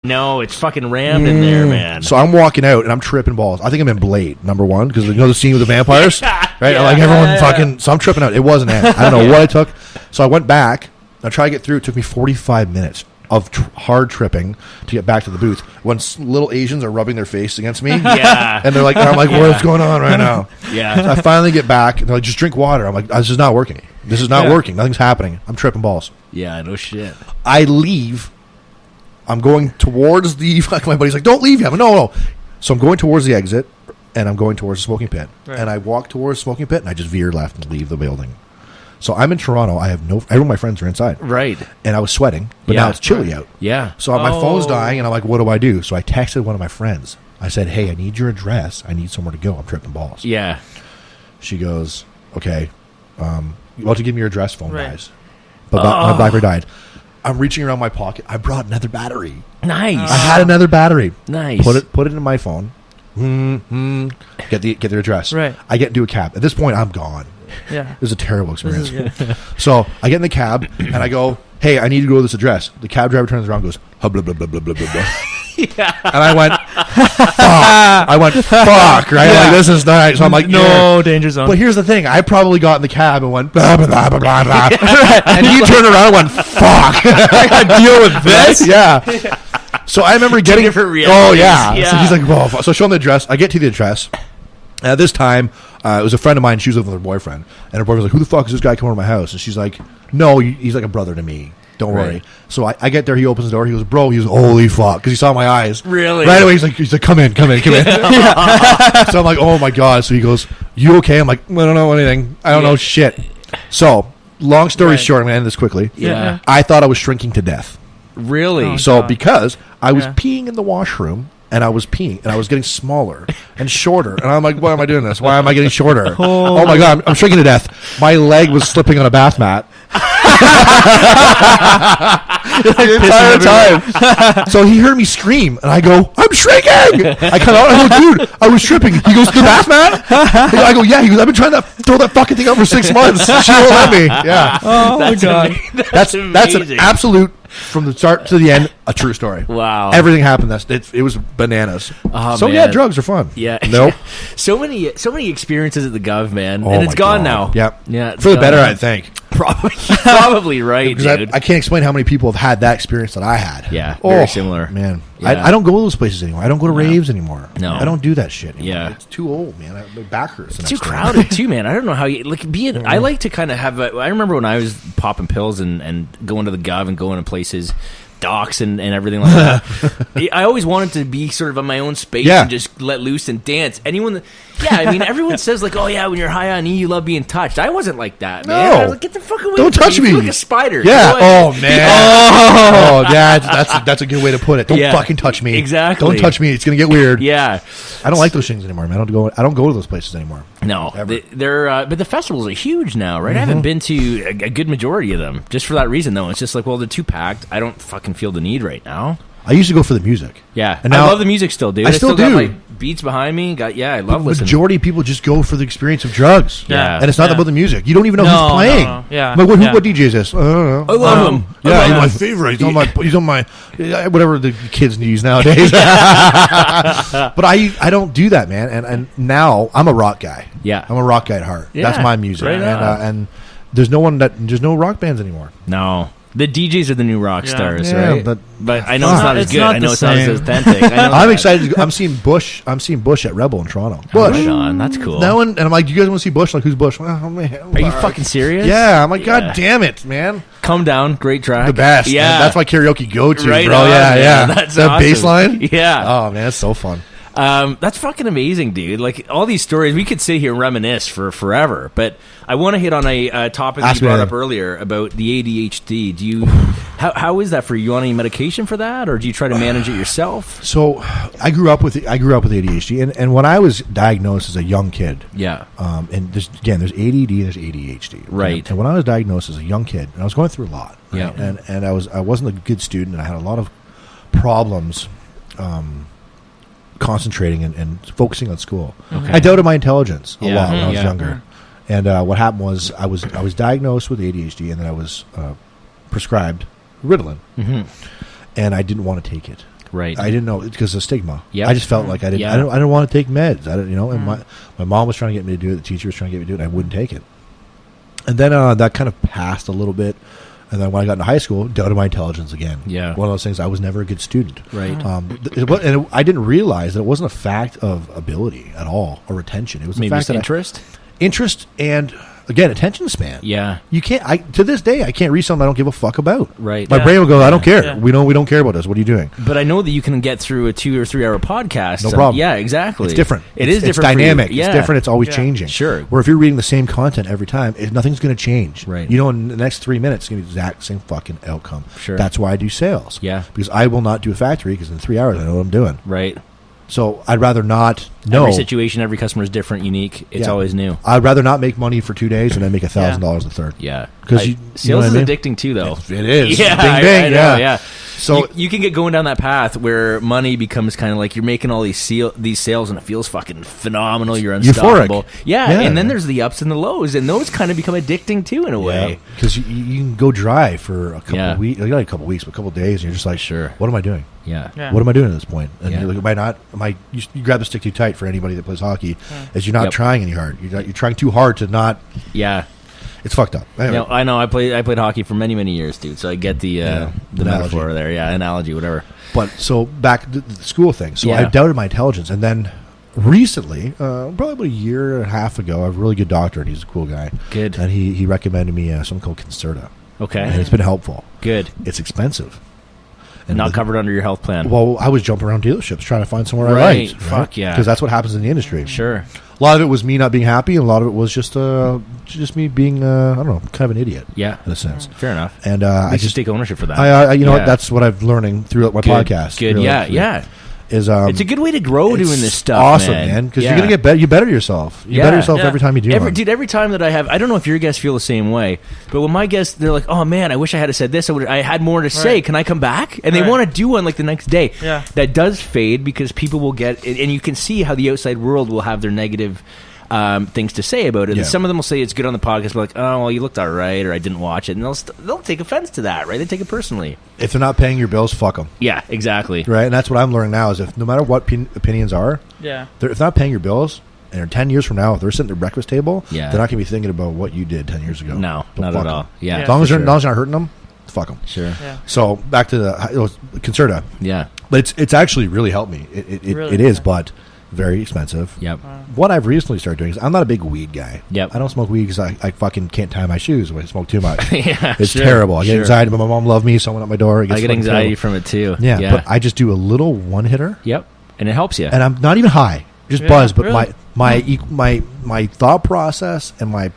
No, it's fucking rammed in there, man. So I'm walking out and I'm tripping balls. I think I'm in Blade, number one, because you know the scene with the vampires, right? Yeah, Like everyone fucking. So I'm tripping out. It wasn't it. I don't know what I took. So I went back. I tried to get through. It took me 45 minutes of hard tripping to get back to the booth. When little Asians are rubbing their face against me, Yeah. and they're like, I'm like, what's going on right now? Yeah. So I finally get back and they're like, just drink water. I'm like, this is not working. This is not working. Nothing's happening. I'm tripping balls. Yeah, no shit. I leave. I'm going towards the. My buddy's like, "Don't leave yet." No. So I'm going towards the exit, and I'm going towards the smoking pit. Right. And I walk towards the smoking pit, and I just veer left and leave the building. So I'm in Toronto. I have no. Everyone, my friends are inside, Right. and I was sweating, but Yeah. now it's chilly out. Yeah. So my phone's dying, and I'm like, "What do I do?" So I texted one of my friends. I said, "Hey, I need your address. I need somewhere to go. I'm tripping balls." Yeah. She goes, "Okay, you want to give me your address? Phone Right. dies." But my BlackBerry died. I'm reaching around my pocket. I brought another battery. Nice. I had another battery. Nice. Put it in my phone. Get their address. Right. I get into a cab. At this point, I'm gone. Yeah. It was a terrible experience. This is So I get in the cab and I go, "Hey, I need to go to this address." The cab driver turns around and goes, "Hub, blah, blah, blah, blah, blah, blah, blah." And I went, fuck, right? Like, this is not. So I'm like, no danger zone. But here's the thing. I probably got in the cab and went, blah, blah, blah, blah, blah, blah. And he turned around and went, fuck. I got to deal with this? Yeah. So I remember getting... different realities. Oh, yeah. Yeah. So he's like, well, fuck. So I show him the address. I get to the address. At this time, it was a friend of mine. She was living with her boyfriend. And her boyfriend was like, who the fuck is this guy coming to my house? And she's like, no, he's like a brother to me. Don't worry. Right. So I get there. He opens the door. He goes, bro. He goes, holy fuck, because he saw my eyes. Really? Right away. He's like, come in. So I'm like, oh my god. So he goes, you okay? I'm like, I don't know anything. I don't know shit. So long story short, I'm gonna end this quickly. Yeah. I thought I was shrinking to death. Really? Oh, So God. because I was Yeah. peeing in the washroom. And I was peeing, and I was getting smaller and shorter. And I'm like, why am I doing this? Why am I getting shorter? Oh my God, I'm shrinking to death. My leg was slipping on a bath mat. The entire time. So he heard me scream, and I go, I'm shrinking! I come out, I go, dude, I was tripping. He goes, the bath mat? I go, yeah. He goes, I've been trying to throw that fucking thing out for 6 months. She won't let me. Yeah. Oh my That's god. That's an amazing. absolute, from the start to the end, a true story. Wow. Everything happened. It was bananas. Oh, So man. yeah, drugs are fun. Yeah. Nope. So many experiences at the Gov, man. Oh And it's my gone God. now. Yep. Yeah. it's For the gone better, now. I think. Probably right, Because dude. I can't explain how many people have had that experience that I had. Yeah, very similar. Man, Yeah. I don't go to those places anymore. I don't go to raves anymore. No. I don't do that shit anymore. Yeah. It's too old, man. My back hurts. the It's too next day. crowded too, man. I don't know how you like being. I like to kind of have. I remember when I was popping pills and going to the Gov and going to places, docks and everything like that. I always wanted to be sort of in my own space Yeah. and just let loose and dance. I mean, everyone says like, oh yeah, when you're high on E, you love being touched. I wasn't like that, man. No. I was like, get the fuck away! Don't from touch me. You feel me. like a spider. Yeah. Go away. Oh man. Oh yeah. That's a good way to put it. Don't Yeah. fucking touch me. Exactly. Don't touch me. It's gonna get weird. Yeah. I don't like those things anymore, man. I don't go to those places anymore. No, Ever. they're but the festivals are huge now, right? I haven't been to a good majority of them just for that reason, though. It's just like, well, they're too packed. I don't fucking feel the need right now. I used to go for the music. Yeah, And now- I love the music still, dude. I still got do. my beats behind me. I love The listening. majority of people just go for the experience of drugs. Yeah. And it's not Yeah. about the music. You don't even know No, who's playing. no. Yeah. I'm like, Yeah. what DJ is this? I don't know. I love him. Yeah, I he's love my him. favorite. He's on my whatever the kids use nowadays. But I don't do that, man. And now I'm a rock guy. Yeah. I'm a rock guy at heart. Yeah, That's my music. right on. And there's no rock bands anymore. No, the DJs are the new rock Yeah. stars, Yeah, right? but I know it's not as It's good. not I know the it's not as same. authentic. I know I'm that. excited. I'm seeing Bush at Rebel in Toronto. Bush. Right on. That's cool. No one, and I'm like, do you guys want to see Bush? Like, who's Bush? Oh, man. Are you fucking serious? Yeah. I'm like, Yeah. God damn it, man. Come Down, great track. The best. Yeah, man. That's my karaoke go-to, Right bro. on, Yeah, man. yeah. That's that awesome. bass line. Yeah. Oh man, it's so fun. That's fucking amazing, dude. Like all these stories, we could sit here and reminisce for forever. But I want to hit on a topic Ask you me brought anything. up earlier about the ADHD. Do you? how is that for you? You on any medication for that, or do you try to manage it yourself? So I grew up with ADHD, and when I was diagnosed as a young kid, Yeah. and there's ADD and there's ADHD, Right. And when I was diagnosed as a young kid, and I was going through a lot, right? Yeah. and I wasn't a good student, and I had a lot of problems. Concentrating and focusing on school. Okay. I doubted my intelligence a Yeah. lot when I was Yeah. younger. And what happened was I was diagnosed with ADHD, and then I was prescribed Ritalin, Mm-hmm. and I didn't want to take it. Right. I didn't know because of stigma. Yep. I just felt like I didn't. Yeah. I didn't want to take meds. I didn't, and my mom was trying to get me to do it. The teacher was trying to get me to do it. And I wouldn't take it. And then that kind of passed a little bit. And then when I got into high school, doubted my intelligence again. Yeah. One of those things. I was never a good student. Right. I didn't realize that it wasn't a fact of ability at all or retention. It was Maybe a fact that interest and again attention span. Yeah. You can't. To this day, I can't read something I don't give a fuck about. Right. My brain will go, I don't care. Yeah. We don't care about this. What are you doing? But I know that you can get through a 2 or 3 hour podcast. No problem. Yeah, exactly. It's different. It is different. It's dynamic. For you. Yeah. It's different. It's always Yeah. changing. Sure. Where if you're reading the same content every time, nothing's going to change. Right. You know, in the next 3 minutes, it's going to be the exact same fucking outcome. Sure. That's why I do sales. Yeah. Because I will not do a factory because in 3 hours I know what I'm doing. Right. So I'd rather not know. Every situation, every customer is different, unique. It's Yeah. always new. I'd rather not make money for 2 days and then make $1,000 the third. Yeah. Because sales is addicting too, though. It is. Yeah, Bing, bing, I know, yeah. yeah. So you can get going down that path where money becomes kind of like you're making all these sales and it feels fucking phenomenal. You're unstoppable. Euphoric. Yeah, Yeah. and then there's the ups and the lows, and those kind of become addicting too in a way. because you can go dry for a couple Yeah. of weeks, not a couple of weeks, but a couple of days, and you're just like, Sure. what am I doing? Yeah. Yeah. What am I doing at this point? And Yeah. you're like, you grab the stick too tight for anybody that plays hockey, is you're not Yep. trying any hard. You're trying too hard to not. Yeah. It's fucked up. Anyway. No, I know. I played hockey for many, many years, dude. So I get the Analogy. metaphor there. Yeah, analogy, whatever. But so back to the school thing. So Yeah. I doubted my intelligence, and then recently, probably about a year and a half ago, I have a really good doctor, and he's a cool guy. Good. And he recommended me something called Concerta, Okay. and it's been helpful. Good. It's expensive. And not covered under your health plan. Well, I was jumping around dealerships trying to find somewhere I Right. liked. Fuck yeah. Because that's what happens in the industry. Sure. A lot of it was me not being happy, and a lot of it was just me being I don't know, kind of an idiot. Yeah. in a sense. Fair enough. And I I just just take ownership for that. I you know Yeah. what, that's what I've learning throughout my Good. podcast. Good. really, Yeah. actually, Yeah. Is It's a good way to grow it's doing this stuff. Awesome, man. Because Yeah. you're gonna get better. You better yourself. You Yeah. better yourself Yeah. every time you do one. Every time that I don't know if your guests feel the same way, but when my guests, they're like, "Oh man, I wish I had said this. I had more to say. Right. Can I come back?" And they Right. want to do one like the next day. Yeah. That does fade because people will get, and you can see how the outside world will have their negative things to say about it. Yeah. And some of them will say it's good on the podcast, but like, "Oh, well, you looked all right," or "I didn't watch it," and they'll take offense to that, right? They take it personally. If they're not paying your bills, fuck them. Yeah, exactly. Right, and that's what I'm learning now. Is if no matter what opinions are, Yeah. if they're not paying your bills, and 10 years from now, if they're sitting at their breakfast table, Yeah. they're not going to be thinking about what you did 10 years ago. No, Don't not fuck at 'em. all. Yeah, Yeah. As long as for you're not hurting them, fuck them. Sure. Yeah. So back to the Concerta, Yeah. but it's actually really helped me. It Really? is, but very expensive. Yep. What I've recently started doing is I'm not a big weed guy. Yep. I don't smoke weed because I fucking can't tie my shoes when I smoke too much. Yeah, It's sure, terrible. I get sure. anxiety, but my mom loved me. Someone at my door. It gets I get fucking anxiety terrible. from it too. Yeah, but I just do a little one hitter, Yep. And it helps you. and I'm not even high, just Yeah, buzzed. But really? my thought process and my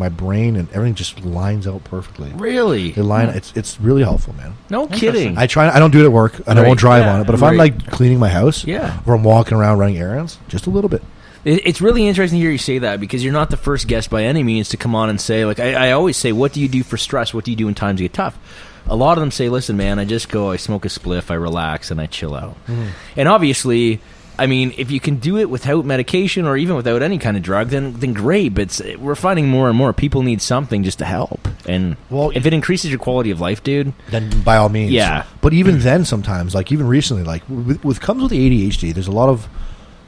brain and everything just lines out perfectly. Really? They line. It's really helpful, man. No kidding. I don't do it at work, and I Right. won't drive Yeah. on it. But if I'm Right. like cleaning my house, Yeah. or I'm walking around running errands, just a little bit. It's really interesting to hear you say that because you're not the first guest by any means to come on and say, like, I always say, what do you do for stress? What do you do when times get tough? A lot of them say, listen, man, I just go, I smoke a spliff, I relax, and I chill out. And obviously, I mean, if you can do it without medication or even without any kind of drug, then great. But we're finding more and more people need something just to help. And Well, if it increases your quality of life, dude, Then by all means, Yeah. But even then, sometimes, like even recently, like with comes with ADHD, there's a lot of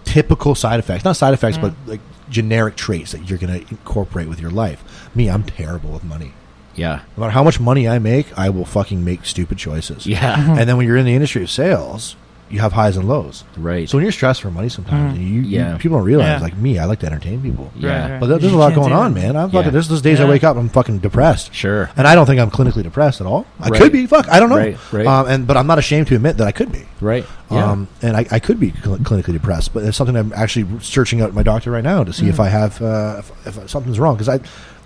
typical side effects, not side effects, but like generic traits that you're going to incorporate with your life. Me, I'm terrible with money. yeah. No matter how much money I make, I will fucking make stupid choices. Yeah. And then when you're in the industry of sales, you have highs and lows. Right. So when you're stressed for money, sometimes Yeah. people don't realize. Yeah. Like me, I like to entertain people. Yeah. Right. But there's a You lot can't going do on, that. man. I'm Yeah. fucking. There's days I Yeah. wake up, I'm fucking depressed. Sure. And I don't think I'm clinically depressed at all. I Right. could be. Fuck, I don't know. Right. But I'm not ashamed to admit that I could be. Right. Yeah. And I could be clinically depressed, but it's something I'm actually searching out my doctor right now to see if I have if something's wrong, because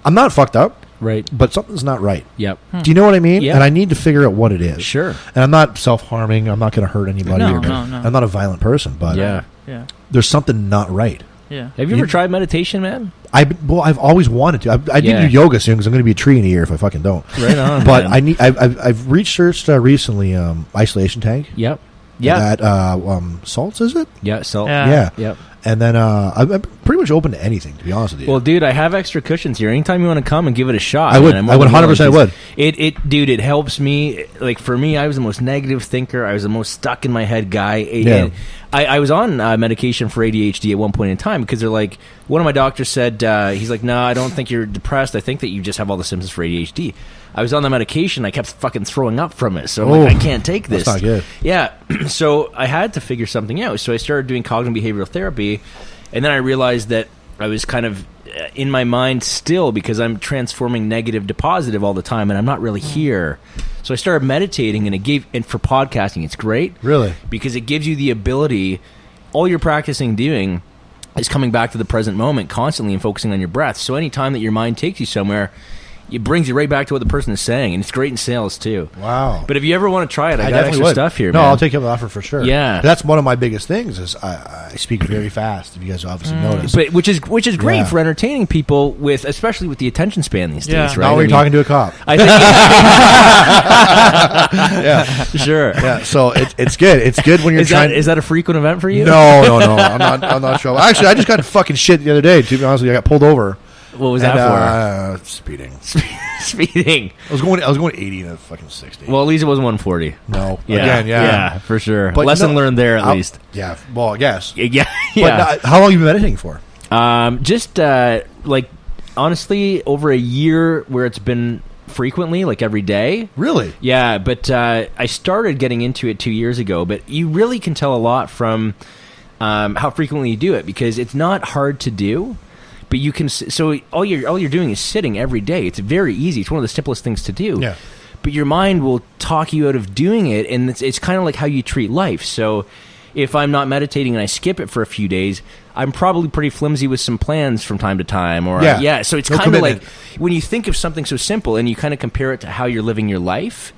I'm not fucked up, right. but something's not right. Yep. Do you know what I mean? Yeah. And I need to figure out what it is. Sure. And I'm not self-harming. I'm not going to hurt anybody. No, or, no. I'm not a violent person, but Yeah. Yeah. there's something not right. Yeah. Have you ever tried meditation, man? I've always wanted to. I need Yeah. to do yoga soon because I'm going to be a tree in a year if I fucking don't. Right on. But man. I've researched recently isolation tank. Yep. Yeah. At salts, is it? Yeah. So. Yeah. Yeah. Yep. And then I'm pretty much open to anything, to be honest with you. Well, dude, I have extra cushions here. Anytime you want to come and give it a shot, I would. man, I would 100% would. Dude, it helps me. Like for me, I was the most negative thinker. I was the most stuck in my head guy. Yeah. I was on medication for ADHD at one point in time because they're like, one of my doctors said, he's like, no, I don't think you're depressed. I think that you just have all the symptoms for ADHD. I was on the medication. I kept fucking throwing up from it. So I'm like, I can't take this. That's not good. Yeah. So I had to figure something out. So I started doing cognitive behavioral therapy. And then I realized that I was kind of in my mind still because I'm transforming negative to positive all the time, and I'm not really here. So I started meditating, and for podcasting, it's great. Really? Because it gives you the ability, all you're practicing doing is coming back to the present moment constantly and focusing on your breath. So anytime that your mind takes you somewhere, it brings you right back to what the person is saying, and it's great in sales too. Wow! But if you ever want to try it, I got extra stuff here. No, man. I'll take up the offer for sure. Yeah, that's one of my biggest things. Is I speak very fast. If you guys obviously noticed, but which is great for entertaining people with, especially with the attention span these days. Right? Now we're talking to a cop. I think. Yeah, sure. Yeah, so it's good. It's good when you're trying. Is that a frequent event for you? No. I'm not sure. Actually, I just got fucking shit the other day. To be honest with you, I got pulled over. What was that for? Speeding. Speeding. I was going 80 and a fucking 60. Well, at least it wasn't 140. No. Yeah. Again, yeah, for sure. But lesson learned there, at least. Yeah. Well, I guess. Yeah. But how long have you been meditating for? Just like honestly, over a year, where it's been frequently, like every day. Really? Yeah. But I started getting into it 2 years ago. But you really can tell a lot from how frequently you do it, because it's not hard to do. But you can, so all you're doing is sitting every day. It's very easy. It's one of the simplest things to do. Yeah. But your mind will talk you out of doing it, and it's kind of like how you treat life. So if I'm not meditating and I skip it for a few days, I'm probably pretty flimsy with some plans from time to time. Or so it's kind of like when you think of something so simple and you kind of compare it to how you're living your life,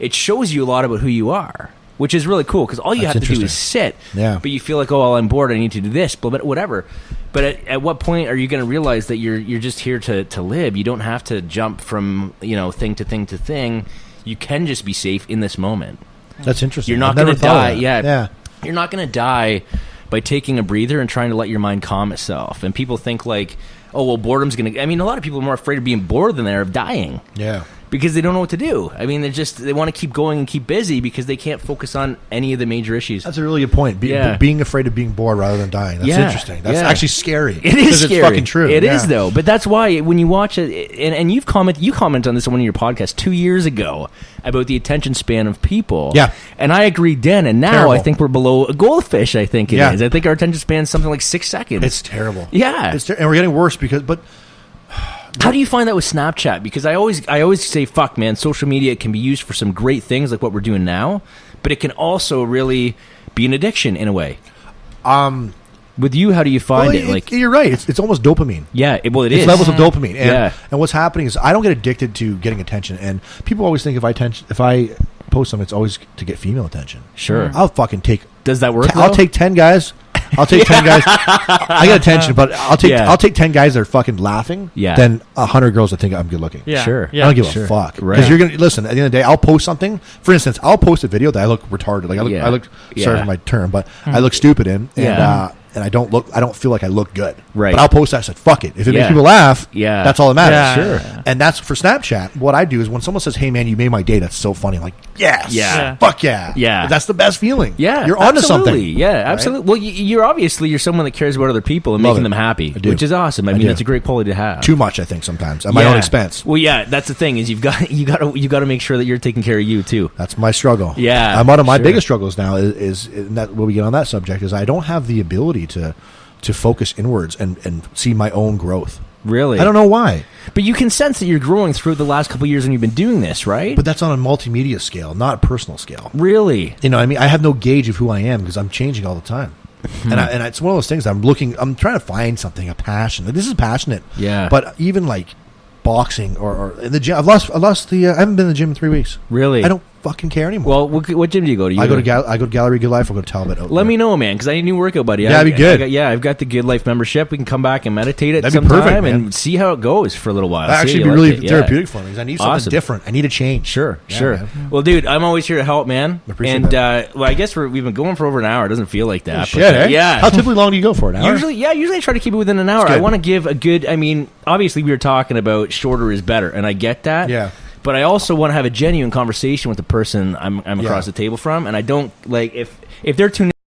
it shows you a lot about who you are. Which is really cool, because all you have to do is sit. Yeah. But you feel like, oh, well, I'm bored, I need to do this, but whatever. But at what point are you going to realize that you're just here to live? You don't have to jump from thing to thing to thing. You can just be safe in this moment. That's interesting. You're not going to die. Yeah. You're not going to die by taking a breather and trying to let your mind calm itself. And people think like, oh, well, boredom's going to... I mean, a lot of people are more afraid of being bored than they are of dying. Yeah. Because they don't know what to do. I mean, they want to keep going and keep busy because they can't focus on any of the major issues. That's a really good point. Being afraid of being bored rather than dying. That's interesting. That's actually scary. It is scary. It's fucking true. It is, though. But that's why when you watch it, and you comment on this on one of your podcasts 2 years ago about the attention span of people. Yeah. And I agreed then, and now terrible. I think we're below a goldfish, I think it is. I think our attention span is something like 6 seconds. It's terrible. Yeah. And we're getting worse but... How do you find that with Snapchat? Because I always say, fuck, man, social media can be used for some great things like what we're doing now, but it can also really be an addiction in a way. With you, how do you find it? Like, you're right. It's almost dopamine. Yeah, it is. It's levels of dopamine. And what's happening is I don't get addicted to getting attention. And people always think if I post something, it's always to get female attention. Sure. I'll fucking take... Does that work, I'll take 10 guys... I'll take 10 guys. I get attention, but I'll take 10 guys that are fucking laughing. Yeah. Than 100 girls that think I'm good looking. Yeah. Sure. I don't give a fuck. Right. Because you're gonna listen. At the end of the day, I'll post something. For instance, I'll post a video that I look retarded. Like I look. Sorry for my term, but I look stupid in. And I don't feel like I look good. Right. But I'll post that. I said, fuck it. If it makes people laugh, that's all that matters. Yeah. Sure. And that's for Snapchat. What I do is when someone says, "Hey man, you made my day," that's so funny. I'm like, yes. Yeah. Fuck yeah. Yeah. That's the best feeling. Yeah. You're onto something. Yeah, absolutely. Right? Well, you're someone that cares about other people and making them happy, which is awesome. I mean, that's a great quality to have. Too much, I think, sometimes at my own expense. Well, yeah, that's the thing is you got to make sure that you're taking care of you too. That's my struggle. Yeah. One of my biggest struggles now is that when we get on that subject is I don't have the ability to focus inwards and see my own growth. Really? I don't know why. But you can sense that you're growing through the last couple of years and you've been doing this, right? But that's on a multimedia scale, not a personal scale. Really? You know what I mean? I have no gauge of who I am because I'm changing all the time. And it's one of those things I'm trying to find something, a passion. Like, this is passionate. Yeah. But even like boxing or in the gym, I haven't been in the gym in 3 weeks. Really? I don't fucking care anymore. Well, what gym do you go to? I go to Gallery Good Life. I go to Talbot. Let me know, man, because I need a new workout buddy. Yeah, that'd be good. I've got the Good Life membership. We can come back and meditate it That'd be sometime perfect, man. and see how it goes for a little while. That'd actually be really therapeutic for me because I need something Awesome. different. I need a change. Sure. Man. Well, dude, I'm always here to help, man. I appreciate and that. well, I guess we've been going for over an hour. It doesn't feel like that. Shit, but, eh? Yeah. How typically long do you go for? An hour? Usually I try to keep it within an hour. That's good. I want to give a good. I mean, obviously we were talking about shorter is better, and I get that. Yeah. But I also want to have a genuine conversation with the person I'm across the table from, and I don't like if they're too